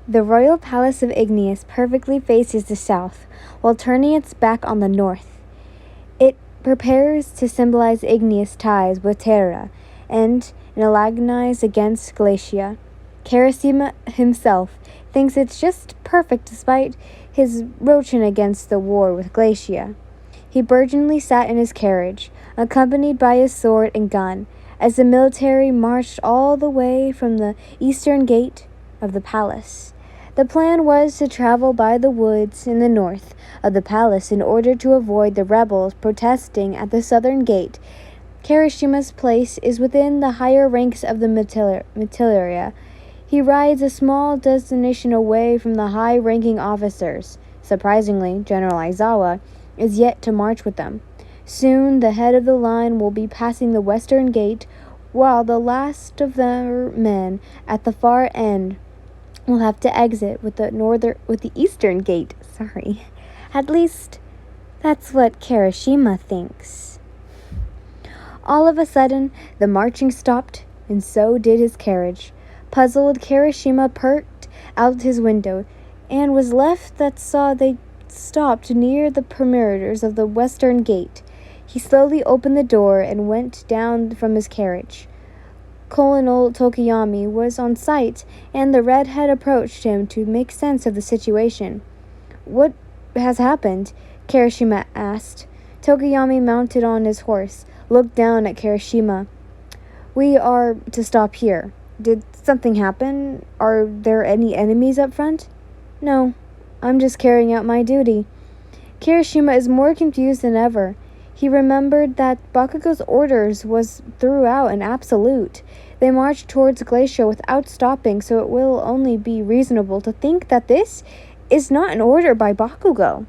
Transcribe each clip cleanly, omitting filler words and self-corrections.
The royal palace of Igneous perfectly faces the south, while turning its back on the north. It prepares to symbolize Igneous ties with Terra and antagonise against Glacia. Kirishima himself thinks it's just perfect despite his roaching against the war with Glacia. He burgeoningly sat in his carriage, accompanied by his sword and gun, as the military marched all the way from the eastern gate of the palace. The plan was to travel by the woods in the north of the palace in order to avoid the rebels protesting at the southern gate. Kirishima's place is within the higher ranks of the militia. He rides a small destination away from the high-ranking officers. Surprisingly, General Aizawa is yet to march with them. Soon the head of the line will be passing the western gate, while the last of their men at the far end will have to exit with the eastern gate. At least that's what Kirishima thinks. All of a sudden, the marching stopped, and so did his carriage. Puzzled, Kirishima perked out his window, and was left that saw they stopped near the perimeters of the western gate. He slowly opened the door and went down from his carriage. Colonel Tokiyami was on sight, and the redhead approached him to make sense of the situation. "What has happened?" Kirishima asked. Tokiyami, mounted on his horse, looked down at Kirishima. "We are to stop here. Did something happen? Are there any enemies up front?" "No, I'm just carrying out my duty." Kirishima is more confused than ever. He remembered that Bakugou's orders was throughout an absolute. They marched towards Glacia without stopping, so it will only be reasonable to think that this is not an order by Bakugou.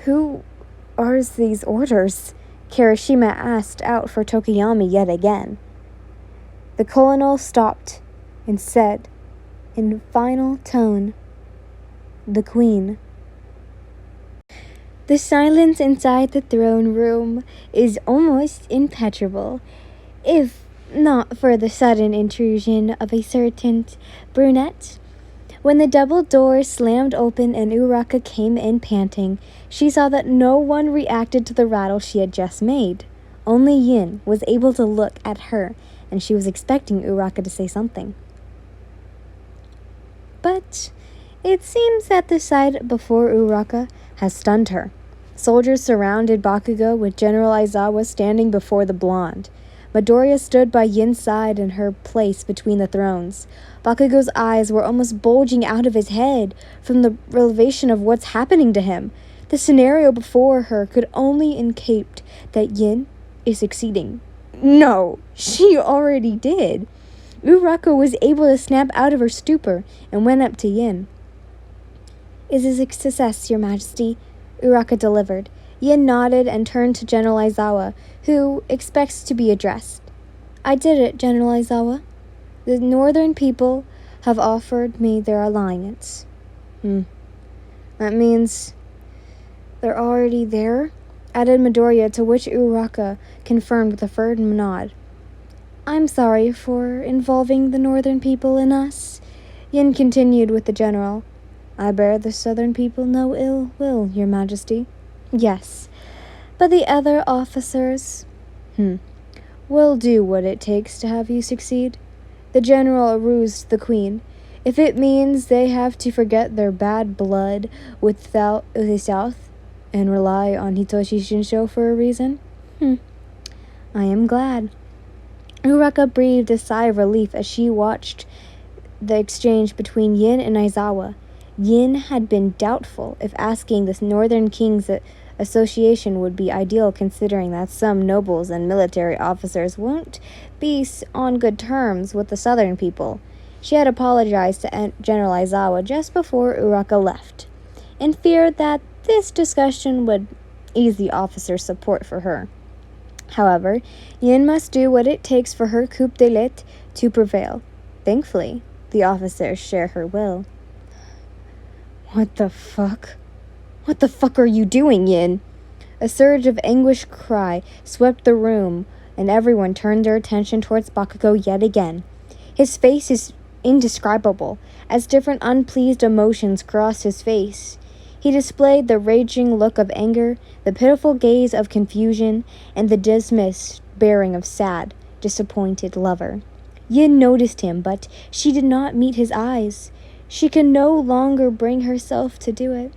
"Who are these orders?" Kirishima asked out for Tokiyami yet again. The colonel stopped and said, in final tone, "The Queen." The silence inside the throne room is almost impenetrable, if not for the sudden intrusion of a certain brunette. When the double door slammed open and Uraka came in panting, she saw that no one reacted to the rattle she had just made. Only Yin was able to look at her, and she was expecting Uraka to say something. But it seems that the sight before Uraka has stunned her. Soldiers surrounded Bakugou, with General Aizawa standing before the blonde. Midoriya stood by Yin's side in her place between the thrones. Bakugou's eyes were almost bulging out of his head from the revelation of what's happening to him. The scenario before her could only indicate that Yin is succeeding. No, she already did. Uraka was able to snap out of her stupor and went up to Yin. "Is this a success, Your Majesty?" Uraka delivered. Yin nodded and turned to General Aizawa, who expects to be addressed. "I did it, General Aizawa. The northern people have offered me their alliance." That means they're already there?" added Midoriya, to which Uraka confirmed with a firm nod. "I'm sorry for involving the northern people in us," Yin continued with the general. "I bear the southern people no ill will, Your Majesty." "Yes, but the other officers will do what it takes to have you succeed." The general rused the queen. "If it means they have to forget their bad blood without the south and rely on Hitoshi Shinsho for a reason, I am glad." Uraka breathed a sigh of relief as she watched the exchange between Yin and Aizawa. Yin had been doubtful if asking the Northern Kings Association would be ideal, considering that some nobles and military officers won't be on good terms with the southern people. She had apologized to General Aizawa just before Uraka left, and feared that this discussion would ease the officer's support for her. However, Yin must do what it takes for her coup d'état to prevail. Thankfully, the officers share her will. What the fuck? What the fuck are you doing, Yin?" A surge of anguished cry swept the room, and everyone turned their attention towards Bakugou yet again. His face is indescribable, as different unpleased emotions crossed his face. He displayed the raging look of anger, the pitiful gaze of confusion, and the dismissed bearing of sad, disappointed lover. Yin noticed him, but she did not meet his eyes. She could no longer bring herself to do it.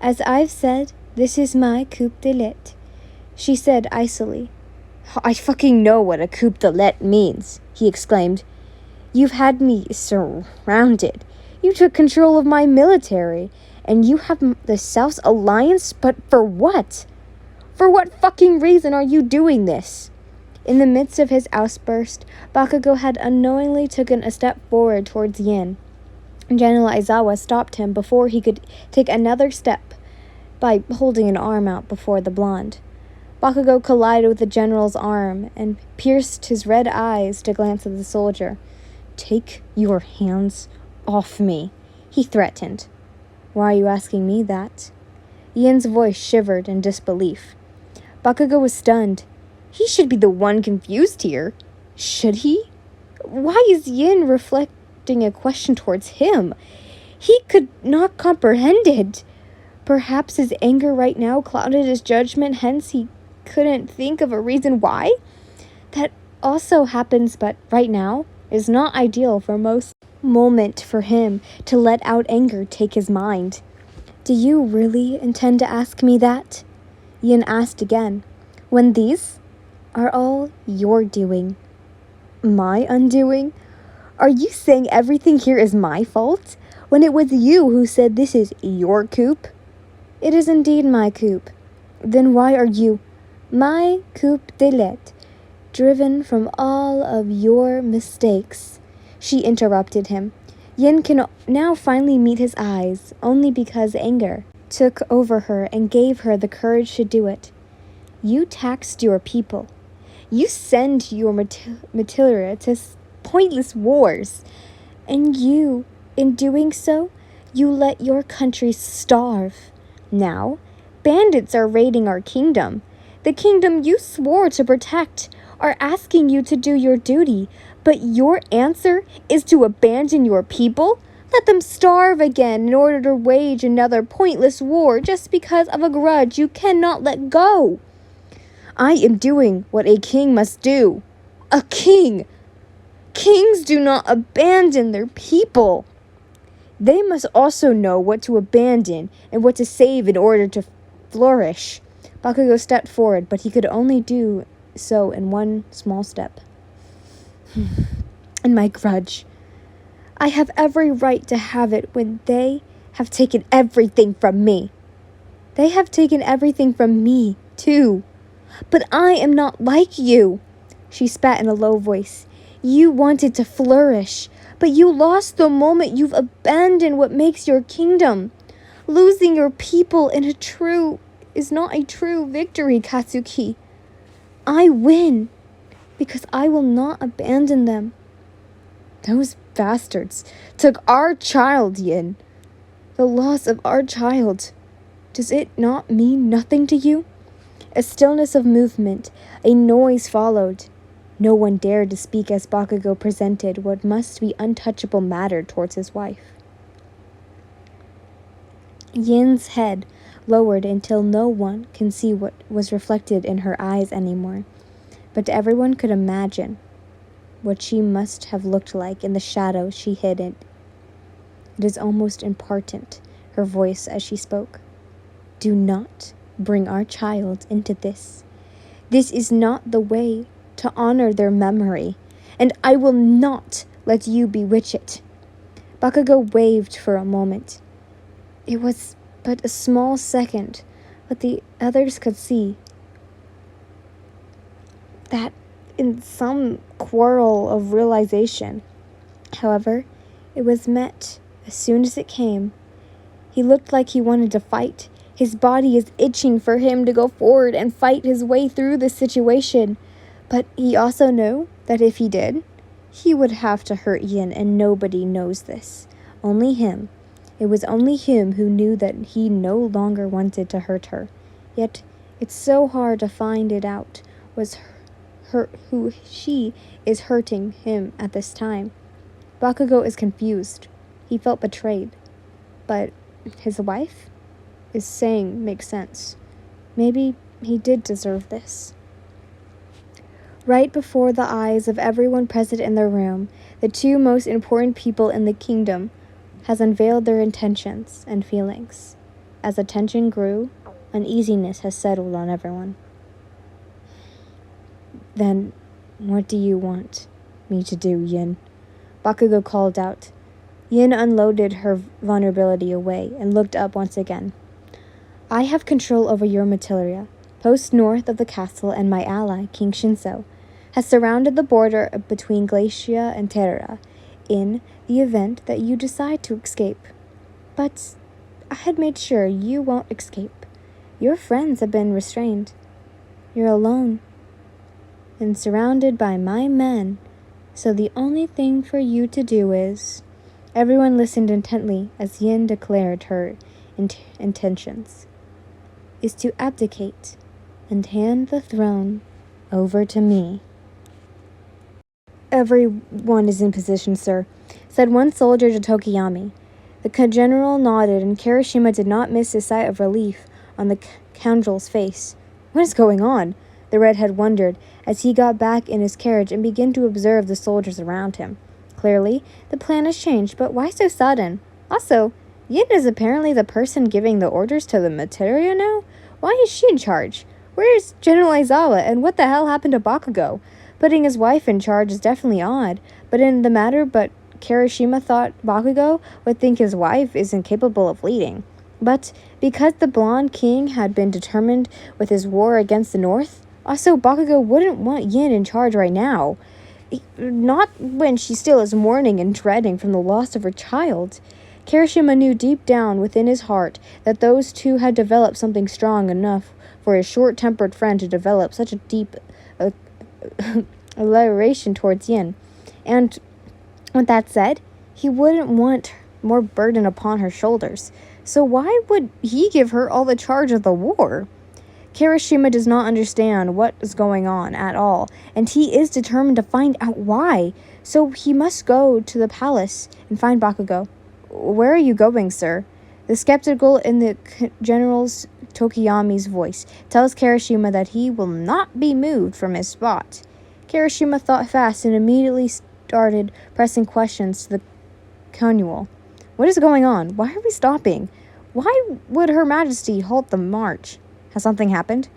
As I've said, this is my coup de lit, she said icily. I fucking know what a coup de lit means, he exclaimed. You've had me surrounded. You took control of my military, and you have the South's alliance, but for what? For what fucking reason are you doing this? In the midst of his outburst, Bakugou had unknowingly taken a step forward towards Yin. General Aizawa stopped him before he could take another step by holding an arm out before the blonde. Bakugou collided with the general's arm and pierced his red eyes to glance at the soldier. Take your hands off me, he threatened. Why are you asking me that? Yin's voice shivered in disbelief. Bakugou was stunned. He should be the one confused here. Should he? Why is Yin reflecting a question towards him? He could not comprehend it. Perhaps his anger right now clouded his judgment, hence he couldn't think of a reason why? That also happens, but right now is not ideal for most moment for him to let out anger take his mind. Do you really intend to ask me that? Yin asked again. When these are all your doing. My undoing? Are you saying everything here is my fault, when it was you who said this is your coup? It is indeed my coup. Then why are you, my coup de lit, driven from all of your mistakes? She interrupted him. Yin can now finally meet his eyes, only because anger took over her and gave her the courage to do it. You taxed your people. You send your material to pointless wars. And you, in doing so, you let your country starve. Now, bandits are raiding our kingdom. The kingdom you swore to protect are asking you to do your duty, but your answer is to abandon your people? Let them starve again in order to wage another pointless war just because of a grudge you cannot let go. I am doing what a king must do. A king! Kings do not abandon their people. They must also know what to abandon and what to save in order to flourish. Bakugou stepped forward, but he could only do so in one small step. And my grudge. I have every right to have it when they have taken everything from me. They have taken everything from me, too. But I am not like you. She spat in a low voice. You wanted to flourish, but you lost the moment you've abandoned what makes your kingdom. Losing your people is not a true victory, Katsuki. I win, because I will not abandon them. Those bastards took our child, Yin. The loss of our child. Does it not mean nothing to you? A stillness of movement, a noise followed. No one dared to speak as Bakugou presented what must be untouchable matter towards his wife. Yin's head lowered until no one can see what was reflected in her eyes anymore, but everyone could imagine what she must have looked like in the shadows she hid in. It is almost important, her voice as she spoke. Do not bring our child into this. This is not the way to honor their memory, and I will not let you bewitch it. Bakugou waved for a moment. It was but a small second, but the others could see that in some quarrel of realization. However, it was met as soon as it came. He looked like he wanted to fight. His body is itching for him to go forward and fight his way through this situation. But he also knew that if he did, he would have to hurt Yin, and nobody knows this. Only him. It was only him who knew that he no longer wanted to hurt her. Yet, it's so hard to find it out was her who she is hurting him at this time. Bakugou is confused. He felt betrayed. But his wife is saying makes sense. Maybe he did deserve this. Right before the eyes of everyone present in the room, the two most important people in the kingdom has unveiled their intentions and feelings. As the tension grew, uneasiness has settled on everyone. Then, what do you want me to do, Yin? Bakugou called out. Yin unloaded her vulnerability away and looked up once again. I have control over your materia, post north of the castle, and my ally, King Shinso, has surrounded the border between Glacia and Terra in the event that you decide to escape. But I had made sure you won't escape. Your friends have been restrained. You're alone and surrounded by my men, so the only thing for you to do is... Everyone listened intently as Yin declared her intentions. Is to abdicate and hand the throne over to me. Everyone is in position, sir, said one soldier to Tokiyami. The general nodded, and Kirishima did not miss a sight of relief on the scoundrel's face. What is going on? The redhead wondered as he got back in his carriage and began to observe the soldiers around him. Clearly, the plan has changed, but why so sudden? Also, Yin is apparently the person giving the orders to the materia now? Why is she in charge? Where is General Aizawa, and what the hell happened to Bakugou? Putting his wife in charge is definitely odd, but Kirishima thought Bakugou would think his wife is incapable of leading. But because the blonde king had been determined with his war against the north, also Bakugou wouldn't want Yin in charge right now. Not when she still is mourning and dreading from the loss of her child. Kirishima knew deep down within his heart that those two had developed something strong enough for his short-tempered friend to develop such a deep alleration towards Yin. And with that said, he wouldn't want more burden upon her shoulders. So why would he give her all the charge of the war? Kirishima does not understand what is going on at all, and he is determined to find out why. So he must go to the palace and find Bakugou. Where are you going, sir? The skeptical in the general's Tokiyami's voice tells Kirishima that he will not be moved from his spot. Kirishima thought fast and immediately started pressing questions to the consul. What is going on? Why are we stopping? Why would Her Majesty halt the march? Has something happened?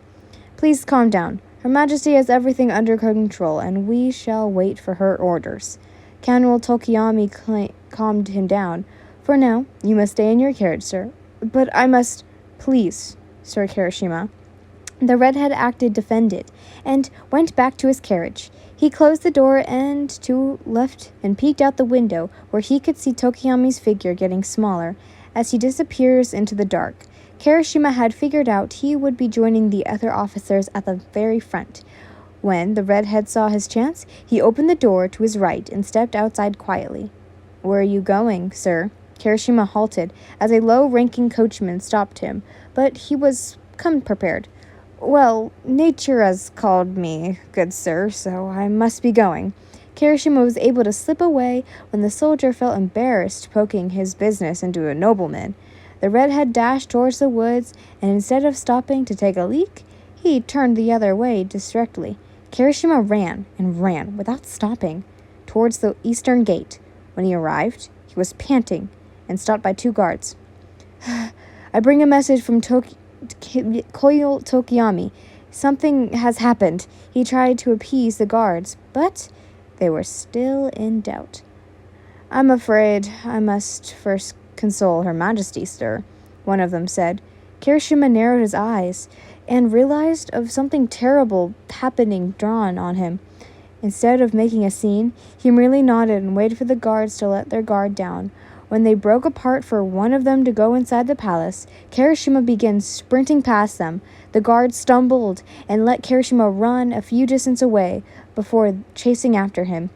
Please calm down. Her Majesty has everything under control, and we shall wait for her orders. Consul Tokiyami calmed him down. For now, you must stay in your carriage, sir. But I must... Please, Sir Kirishima. The redhead acted defended, and went back to his carriage. He closed the door and to left and peeked out the window, where he could see Tokiyami's figure getting smaller as he disappears into the dark. Kirishima had figured out he would be joining the other officers at the very front. When the redhead saw his chance, he opened the door to his right and stepped outside quietly. Where are you going, sir? Kirishima halted as a low-ranking coachman stopped him, but he was come prepared. Well, nature has called me, good sir, so I must be going. Kirishima was able to slip away when the soldier felt embarrassed poking his business into a nobleman. The redhead dashed towards the woods, and instead of stopping to take a leak, he turned the other way distractedly. Kirishima ran and ran without stopping towards the eastern gate. When he arrived, he was panting and stopped by two guards. I bring a message from Koyo Tokiyami. Something has happened. He tried to appease the guards, but they were still in doubt. I'm afraid I must first console Her Majesty, sir, one of them said. Kirishima narrowed his eyes and realized of something terrible happening drawn on him. Instead of making a scene, he merely nodded and waited for the guards to let their guard down. When they broke apart for one of them to go inside the palace, Kirishima began sprinting past them. The guards stumbled and let Kirishima run a few distance away before chasing after him.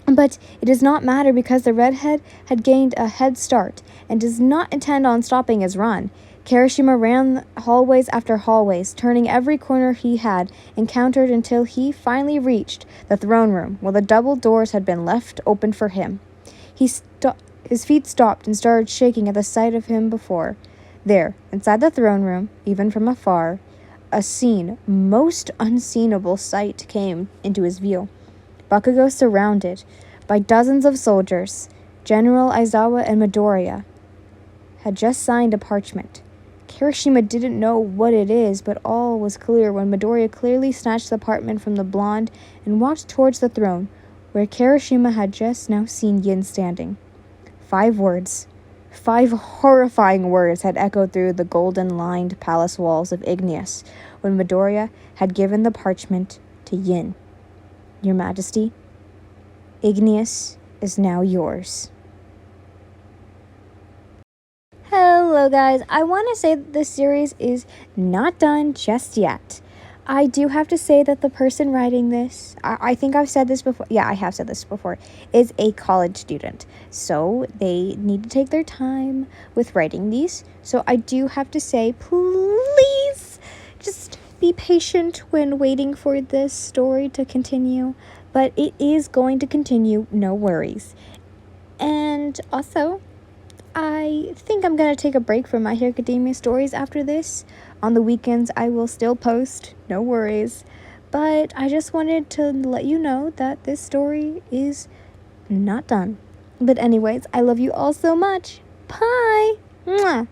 But it does not matter because the redhead had gained a head start and does not intend on stopping his run. Kirishima ran hallways after hallways, turning every corner he had encountered until he finally reached the throne room, where the double doors had been left open for him. His feet stopped and started shaking at the sight of him before. There, inside the throne room, even from afar, a most unseenable sight came into his view. Bakugou, surrounded by dozens of soldiers, General Aizawa and Midoriya, had just signed a parchment. Kirishima didn't know what it is, but all was clear when Midoriya clearly snatched the parchment from the blonde and walked towards the throne, where Kirishima had just now seen Yin standing. 5 words, 5 horrifying words had echoed through the golden-lined palace walls of Igneous when Midoriya had given the parchment to Yin. Your Majesty, Igneous is now yours. Hello guys, I want to say that this series is not done just yet. I do have to say that the person writing this, I think I've said this before, yeah, I have said this before, is a college student. So they need to take their time with writing these. So I do have to say, please just be patient when waiting for this story to continue. But it is going to continue, no worries. And also, I think I'm going to take a break from My Hero Academia stories after this. On the weekends, I will still post, no worries. But I just wanted to let you know that this story is not done. But anyways, I love you all so much. Bye! Mwah!